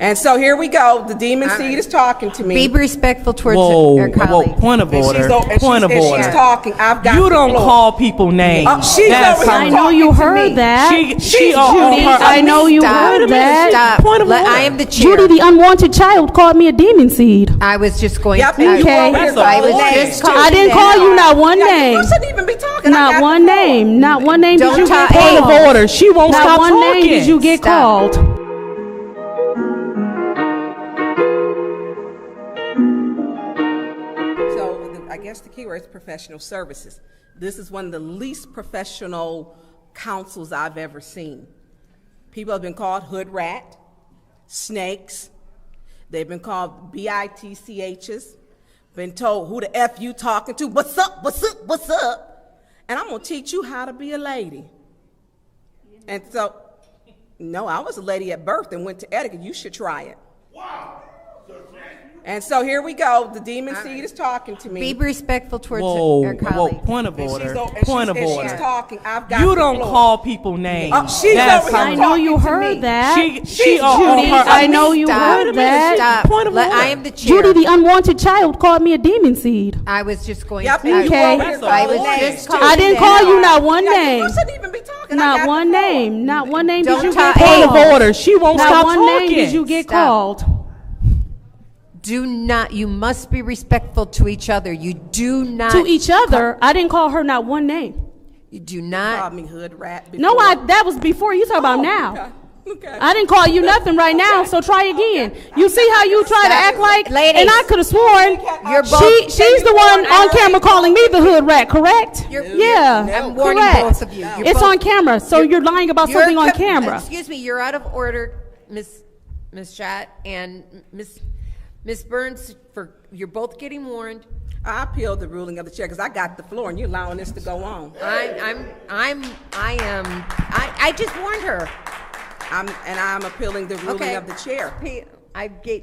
And so here we go. The demon seed is talking to me. Be respectful towards her Whoa, colleagues. point of order. Point of order. She's talking. I've got You the don't floor. call people names. I know you heard that. She I know you heard that. Stop. Point of order. I am the chair. Judy, the unwanted child, called me a demon seed. I was just going Yep, to. and you Okay. over here I was calling just names. I didn't call you not one Yeah, name. You shouldn't even be talking. Not one name. Not one name did you get Point of called. order. She won't Not stop one talking. name did you get Stop. called. So I guess the key word is professional services. This is one of the least professional councils I've ever seen. People have been called hood rat, snakes. They've been called bitchs. Been told who the F you talking to, what's up, what's up, what's up. And I'm gonna teach you how to be a lady. And so, no, I was a lady at birth and went to etiquette. You should try it. Wow. And so here we go. The demon seed is talking to me. Be respectful towards her Whoa, colleagues. point of order. Point of order. She's talking. I've got You the don't floor. call people names. She's That's over here I know you talking to heard me. that. She on Judy, her. I know you Stop. heard that. Stop. Point of order. I am the chair. Judy, the unwanted child, called me a demon seed. I was just going Yep, to. and you Okay. over here I calling was names. just too. I didn't call you not one Yeah, name. You shouldn't even be talking. I Not got one the floor. name. Not one name did Don't you talk- get Point called. of order. She won't Not stop one talking. name did you get Stop. called. Do not. You must be respectful to each other. You do not. To each other, I didn't call her not one name. You do You not. called me hood rat before. No, that was before. You talk about now. Okay. I didn't call you nothing right now, so try again. You see how you try to act like, Ladies. and I could have sworn You're both. she's the one on camera calling me the hood rat, correct? I'm warning correct. both of you. You're It's both- on camera, so you're lying about You're something on co- camera. Excuse me, you're out of order, Miss Mushatt and Miss Burns. You're both getting warned. I appealed the ruling of the chair because I got the floor and you're allowing this to go on. I just warned her. I'm appealing the ruling of the chair.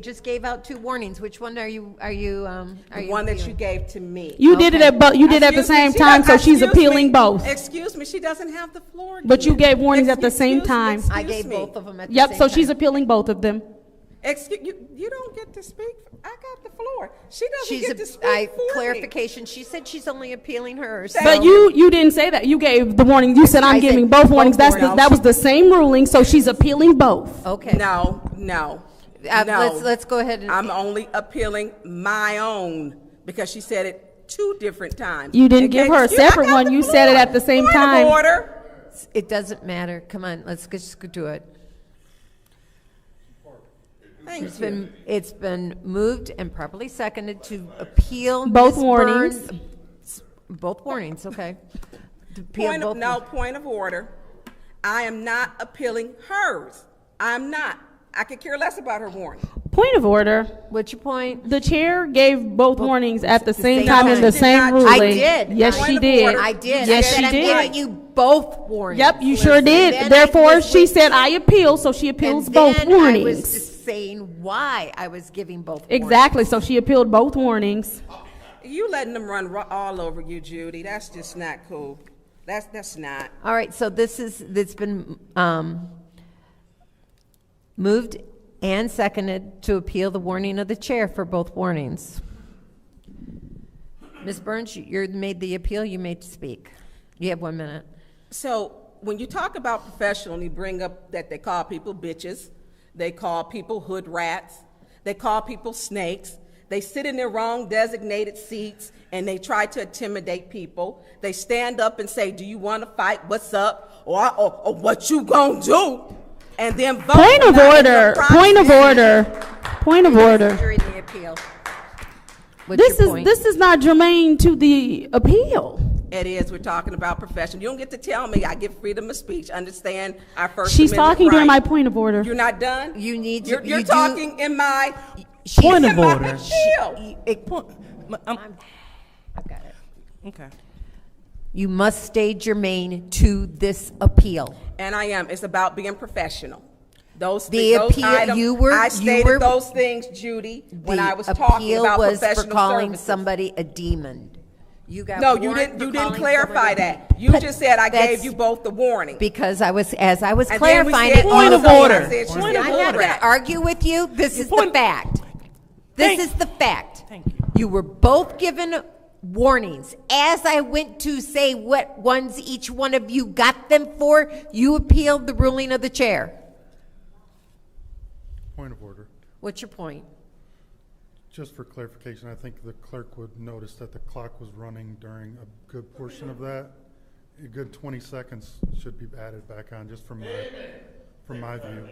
Just gave out 2 warnings. Which one are you? The one that you gave to me. You did it at you did at the Excuse me, same she time, does- so she's excuse appealing me. both. Excuse me, she doesn't have the floor. But you again. gave warnings at the same Excuse me, time. I excuse gave me. both of them at the Yep, same so time. she's appealing both of them. Excuse you don't get to speak. I got the floor. She doesn't get to speak for me. Clarification. She said she's only appealing hers. But you didn't say that. You gave the warning. You said I'm I said giving both warnings. both That was the same ruling, so she's appealing both. Okay. No. Let's go ahead and. I'm only appealing my own because she said it 2 different times. You didn't Okay, give her a excuse- I separate got one. the You said it floor. at the same Point of time. order. It doesn't matter. Come on, let's just go do it. Thank you. It's been moved and properly seconded to appeal Both Ms. warnings. Burns- both warnings, okay. To appeal Point of order. I am not appealing hers. I'm not. I could care less about her warning. Point of order. What's your point? The chair gave both warnings at the same same time in time. the She same did not. ruling. I did. Yes, Point she of did. order. I did. Yes, I said she I'm did. giving you both warnings. Yep, you sure And did. then Therefore, she said I appeal, so she appeals and both then warnings. I was just saying why I was giving both Exactly, so she appealed both warnings. You letting them run all over you, Judy. That's just not cool. That's not. All right, so it's been moved and seconded to appeal the warning of the chair for both warnings. Ms. Burns, you made the appeal. You may speak. You have 1 minute. So when you talk about professional, and you bring up that they call people bitches, they call people hood rats, they call people snakes, they sit in their wrong designated seats and they try to intimidate people. They stand up and say, do you want to fight? What's up? Or what you gonna do? And then vote. Point of not in the order. process. Point of order. Point of order. During the appeal. What's This your is point? this is not germane to the appeal. It is. We're talking about profession. You don't get to tell me I get freedom of speech. Understand our First She's Amendment talking during my right. point of order. You're not done? You need to- You're you do- talking in my Point in of my order. appeal. I've got it. Okay. You must stay germane to this appeal. And I am. It's about being professional. Those The those appeal- items, I stated those things, Judy, when I was talking appeal about was professional for calling services. somebody a demon. You got No, you warned didn't. for You didn't calling clarify someone a- that. You But just said I that's- gave you both the warning. Because I was, as I was And then we clarifying said- it. Point of also, order. I said she's Point of I'm not order. going to argue with you. This is the Point- fact. This is the fact. Thank you. You were both given warnings. As I went to say what ones each one of you got them for, you appealed the ruling of the chair. Point of order. What's your point? Just for clarification, I think the clerk would notice that the clock was running during a good portion of that. A good 20 seconds should be added back on, just from my view.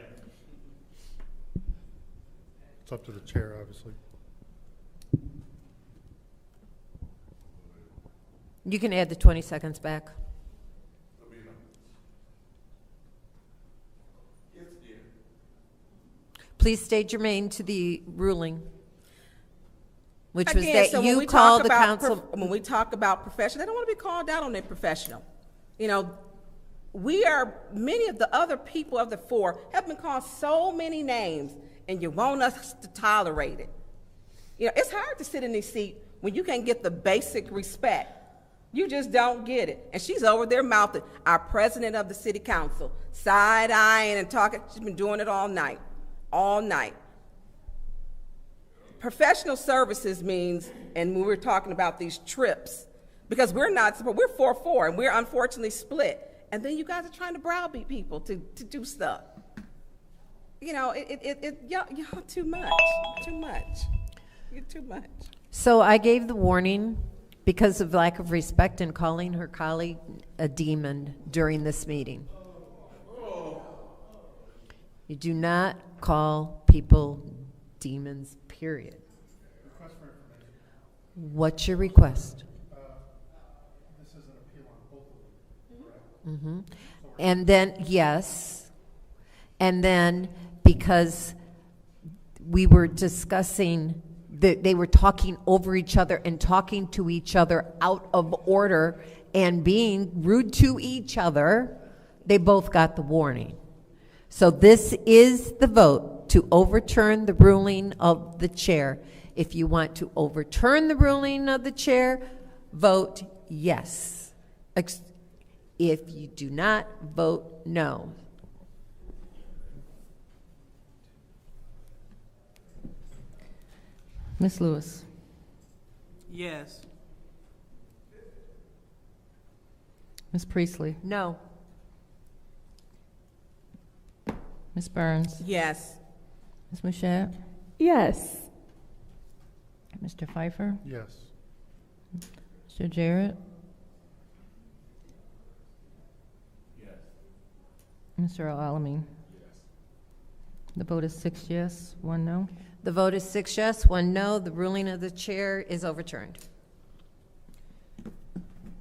It's up to the chair, obviously. You can add the 20 seconds back. Please stay germane to the ruling, which was Again, that so when you we called talk the about council. when we talk about professional, they don't want to be called out on their professional. You know, many of the other people of the four have been called so many names, and you want us to tolerate it. You know, it's hard to sit in this seat when you can't get the basic respect. You just don't get it. And she's over there mouthing, our president of the city council, side-eyeing and talking. She's been doing it all night. All night. Professional services means, and we were talking about these trips, because we're 4-4, and we're unfortunately split. And then you guys are trying to browbeat people to do stuff. You know, y'all too much. You're too much. So I gave the warning because of lack of respect in calling her colleague a demon during this meeting. You do not call people demons, period. What's your request? This is an appeal on both of them, correct? And then, yes, and then because we were discussing that they were talking over each other and talking to each other out of order and being rude to each other, they both got the warning. So this is the vote to overturn the ruling of the chair. If you want to overturn the ruling of the chair, vote yes. If you do not, vote no. Ms. Lewis. Yes. Ms. Priestley. No. Ms. Burns. Yes. Ms. Mushatt. Yes. Mr. Pfeiffer. Yes. Mr. Jarrett. Yes. Mr. Al-Alamin. Yes. The vote is 6 yes, 1 no. The vote is 6 yes, 1 no. The ruling of the chair is overturned.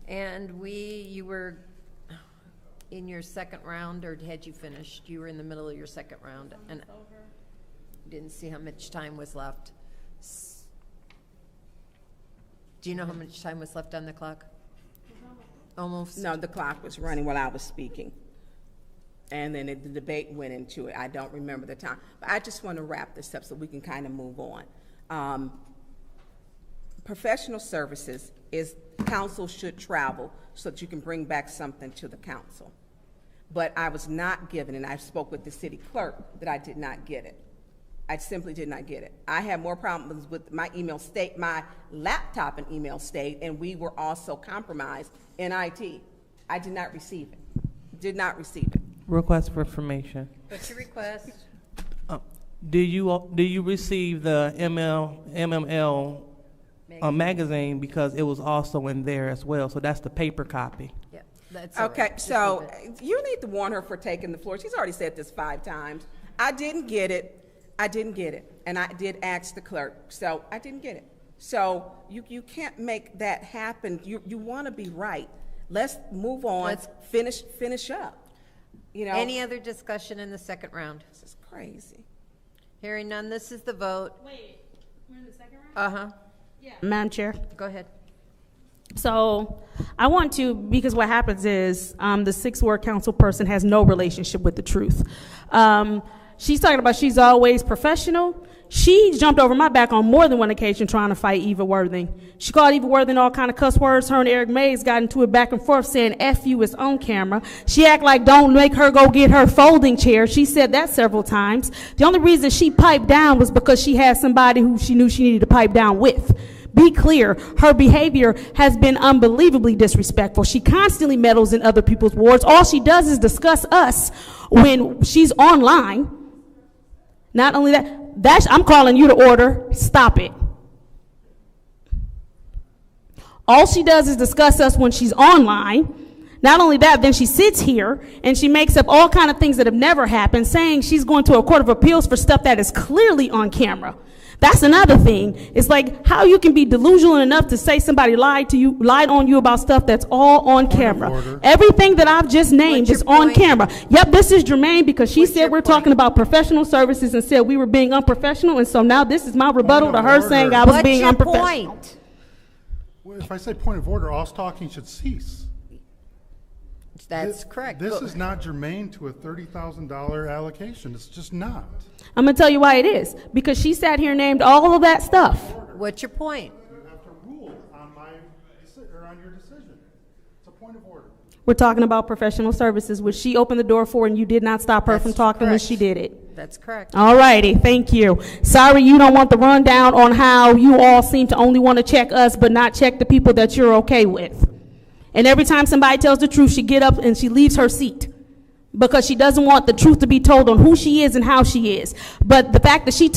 And you were in your second round, or had you finished? You were in the middle of your second round, and didn't see how much time was left. Do you know how much time was left on the clock? Almost. No, the clock was running while I was speaking. And then the debate went into it. I don't remember the time. But I just want to wrap this up so we can kind of move on. Professional services is council should travel so that you can bring back something to the council. But I was not given, and I spoke with the city clerk, that I did not get it. I simply did not get it. I had more problems with my email state, my laptop and email state, and we were also compromised in IT. I did not receive it. Did not receive it. Request for information. What's your request? Do you receive the MML magazine, because it was also in there as well? So that's the paper copy. Yeah, that's all Okay, right. Just so leave it. you need to warn her for taking the floor. She's already said this 5 times. I didn't get it. I didn't get it. And I did ask the clerk, so I didn't get it. So you can't make that happen. You want to be right. Let's move on. Finish up. You know, Any other discussion in the second round? this is crazy. Hearing none, this is the vote. Wait, we're in the second round? Uh-huh. Madam Chair. Go ahead. So I want to, because what happens is the 6-word council person has no relationship with the truth. She's talking about she's always professional. She jumped over my back on more than one occasion trying to fight Eva Worthing. She called Eva Worthing all kind of cuss words. Her and Eric Mays got into it back and forth saying F you is on camera. She act like don't make her go get her folding chair. She said that several times. The only reason she piped down was because she had somebody who she knew she needed to pipe down with. Be clear, her behavior has been unbelievably disrespectful. She constantly meddles in other people's wards. All she does is discuss us when she's online. Not only that, I'm calling you to order. Stop it. All she does is discuss us when she's online. Not only that, then she sits here and she makes up all kind of things that have never happened, saying she's going to a court of appeals for stuff that is clearly on camera. That's another thing. It's like how you can be delusional enough to say somebody lied on you about stuff that's all on camera. Everything that I've just named is on camera. Yep, this is germane because she said we're talking about professional services and said we were being unprofessional, and so now this is my rebuttal to her saying I was being unprofessional. Point? Well, if I say point of order, all talking should cease. That's correct. This is not germane to a $30,000 allocation. It's just not. I'm going to tell you why it is. Because she sat here and named all of that stuff. What's your point? You have to rule on on your decision. It's a point of order. We're talking about professional services, which she opened the door for, and you did not stop her from talking when she did it. That's correct. All righty, thank you. Sorry you don't want the rundown on how you all seem to only want to check us, but not check the people that you're okay with. And every time somebody tells the truth, she get up and she leaves her seat because she doesn't want the truth to be told on who she is and how she is. But the fact that she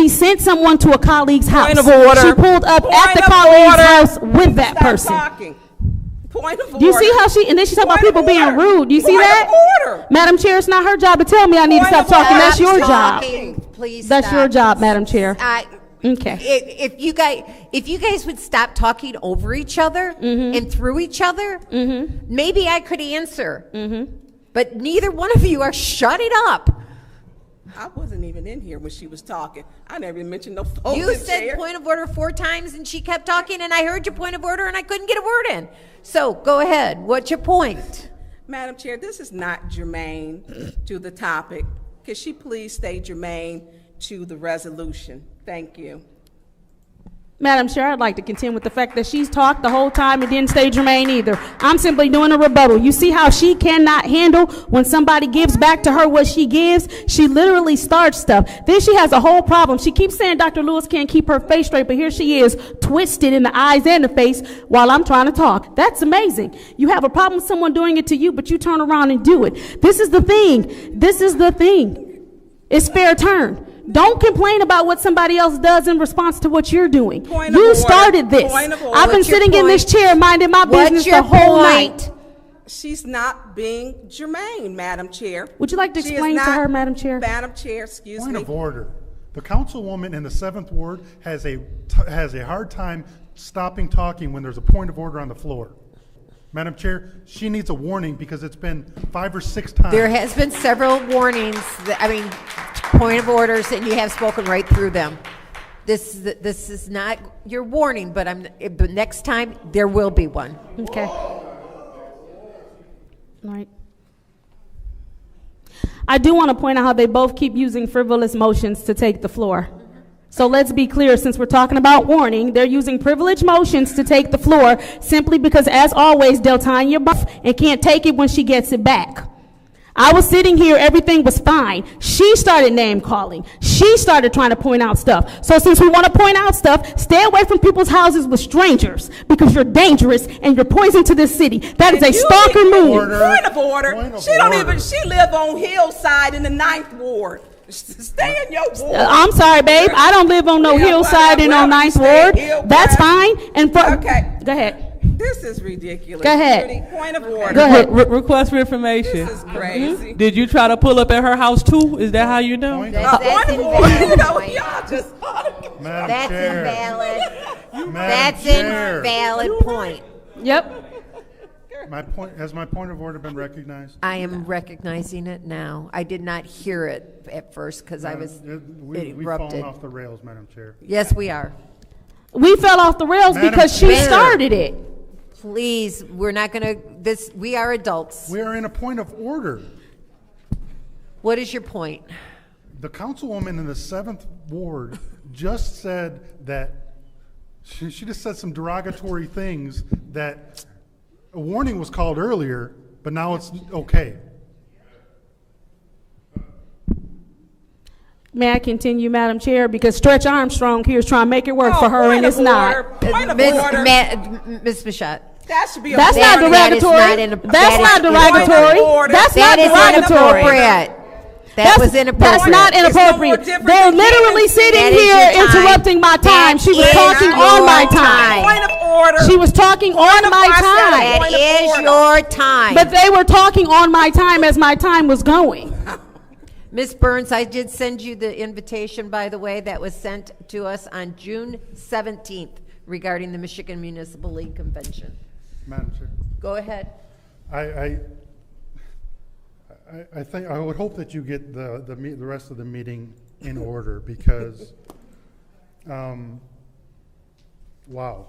sent someone to a colleague's house. Point of order. She pulled up at the colleague's house with that person. Talking. Point of order. Do you see how and then she talked about people being rude. Do you see that? Order. Madam Chair, it's not her job to tell me I need to stop talking. That's your job. Please That's stop. your job, Madam Chair. Okay. If you guys would stop talking over each other and through each other, maybe I could answer. But neither one of you are shutting up. I wasn't even in here when she was talking. I never even mentioned no folding You said chair. point of order 4 times and she kept talking and I heard your point of order and I couldn't get a word in. So go ahead. What's your point? Madam Chair, this is not germane to the topic. Could she please stay germane to the resolution? Thank you. Madam Chair, I'd like to contend with the fact that she's talked the whole time and didn't stay germane either. I'm simply doing a rebuttal. You see how she cannot handle when somebody gives back to her what she gives? She literally starts stuff. Then she has a whole problem. She keeps saying Dr. Lewis can't keep her face straight, but here she is, twisted in the eyes and the face while I'm trying to talk. That's amazing. You have a problem with someone doing it to you, but you turn around and do it. This is the thing. This is the thing. It's fair turn. Don't complain about what somebody else does in response to what you're doing. You started this. I've been sitting in this chair minding my business the whole night. She's not being germane, Madam Chair. Would you like to explain to her, Madam Chair? Madam Chair, excuse me. Point of order. The councilwoman in the 7th Ward has a hard time stopping talking when there's a point of order on the floor. Madam Chair, she needs a warning because it's been 5 or 6 times. There has been several warnings, point of orders, and you have spoken right through them. This is not your warning, but next time there will be one. Okay. All right. I do want to point out how they both keep using frivolous motions to take the floor. So let's be clear, since we're talking about warning, they're using privileged motions to take the floor simply because, as always, they'll tie your buff and can't take it when she gets it back. I was sitting here, everything was fine. She started name calling. She started trying to point out stuff. So since we want to point out stuff, stay away from people's houses with strangers because you're dangerous and you're poison to this city. That is a stalker move. Point of order. She live on Hillside in the 9th Ward. Stay in your ward. I'm sorry, babe. I don't live on no hillside in no 9th Ward. That's fine. Okay. Go ahead. This is ridiculous. Go ahead. Judy, point of order. Go ahead. Request for information. This is crazy. Did you try to pull up at her house too? Is that how you know? Point of order. You know, y'all just. That's invalid. That's invalid point. Yep. Has my point of order been recognized? I am recognizing it now. I did not hear it at first because I was We've erupted. fallen off the rails, Madam Chair. Yes, we are. We fell off the rails because she started it. Please, we're not going to, we are adults. We are in a point of order. What is your point? The councilwoman in the 7th ward just said that, she just said some derogatory things, that a warning was called earlier, but now it's okay. May I continue, Madam Chair? Because Stretch Armstrong here is trying to make it work Oh, for her, point and of it's not. order, point of Ms. order. Ms. Mushatt. That should be a That's not warning. That is derogatory. not That's not derogatory. order. That's That not is derogatory. inappropriate. That was inappropriate. That's not It's no more inappropriate. different They're than literally Kansas. sitting That is here your time. interrupting my time. She was That talking is on my your time. Point of order. She was talking on of my process. time. That Point of is order. your time. But they were talking on my time as my time was going. Ms. Burns, I did send you the invitation, by the way, that was sent to us on June 17th regarding the Michigan Municipal League Convention. Madam Chair. Go ahead. I think, I would hope that you get the rest of the meeting in order, because, wow.